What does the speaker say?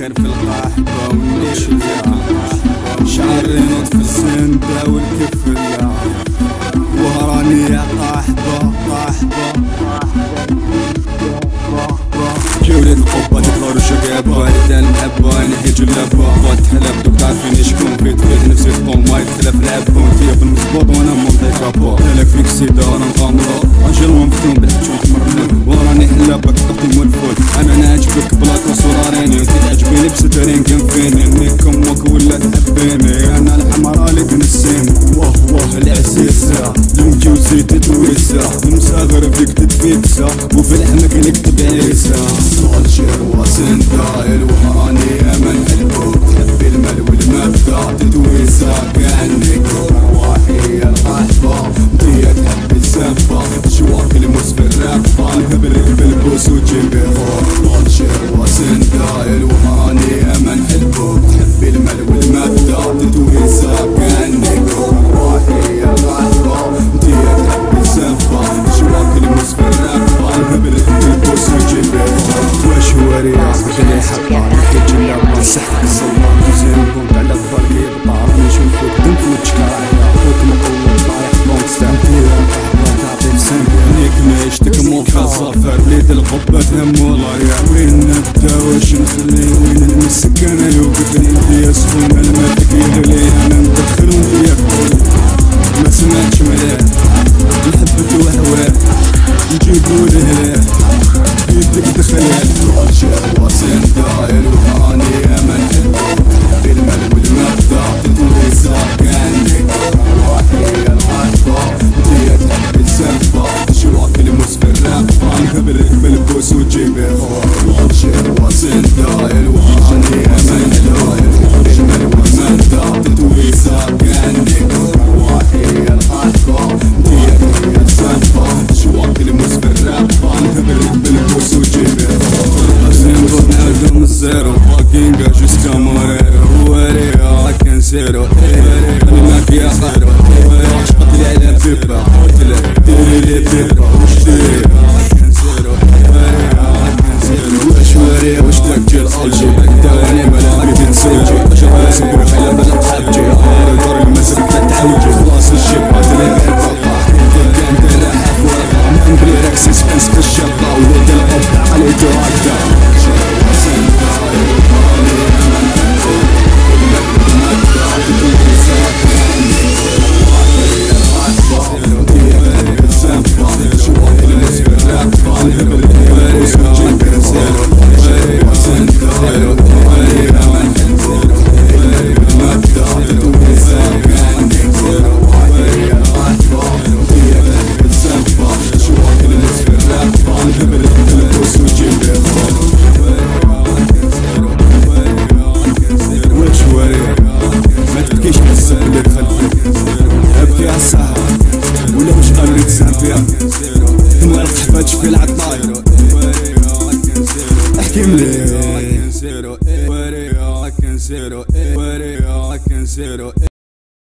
الخير في القحبة والنشية، شعري نط في الزندة والكفلة، وهراني يا قحبة كي ولاد القبة تطلعوا شقابة والدة المحبة نحي جلابة فتح لاب دوك تعرفيني شكون فيت نفسي تقوم ما يتخلف العبة وانتيا في المزبوط وانا منطي كابا انا فيك سيدة انا نغامرة راجل مفتون بالحجون تمرمل وراني حلابك قدي والفول انا نعجبك بلاك وصوراريني وانتي تعجبيني بسترين كنفيني انك امك ولا تحبيني انا الحمرا اللي تنسيني واه العزيزة لمجي وزيت تويسة المساغر فيك تتفيكسة وفي لحمك لك تبعيسة الشير وسنتا الوهراني امل البوت تحبي المال والمبدا تدويسة كأنك روحي القحبة انتيا تحبي الزنفة شواك الموس في الرقبة نهبلك بالبوس وجيبي خوف الشير وسنتا الوهراني امل البوت تحبي المال والمبدا تدويسة كأنك روحي القحبة انتيا تحبي الزنفة شواك الموس في الرقبة نهبلك بالبوس وجيبي خوف وشواريا بخلي حقا نحكي جلابا سحك الصواب وزينكم على الضرقي بطعرف نشوفك دمك وتشكاعيا خوك مقوم طايح بونكستا انتيا قحبة تعطيك سنبيا نيك ميشتك موكا صافر بليد الغبة تهمو لايا وين نبدا واش نخلي وين نمسك انا يوقفني انتيا سخون الماتك يغلي انا ندخل وانتيا تقولي ما سمعتش مليح الحبة وهواه نجيبو لهلاه يدك دخلها الشير وسنتا الوهراني امل تحبي المال والمبدا تدويسة كأنك روحي القحبة انتيا تحبي الزنفة شواك الموس في الرقبة نهبلك بالبوس وتجيبي خوف الشير وسنتا الوهراني امل تحبي المال والمبدا تدويسة كأنك روحي القحبة انتيا تحبي الزنفة شواك الموس في الرقبة نهبلك بالبوس وتجيبي زيرو فاكينغا جوسكا موريرو وريا راك نسيرو انا معاك يا خيرو قتلي على بيبا ديري لي بيبا واش ديري راك نسيرو راك نسيرو واش وريا واش تاكل الجي داوني مالا تنسوجي شرا سكر على بلا حبجي دور المسك تتعوجي خلاص الجيب قتلي بحبها انت لا حق ولا نبري راك سسبنس في الشقه ولد القب علي تراكدا ولا مش قادر يتسام فيها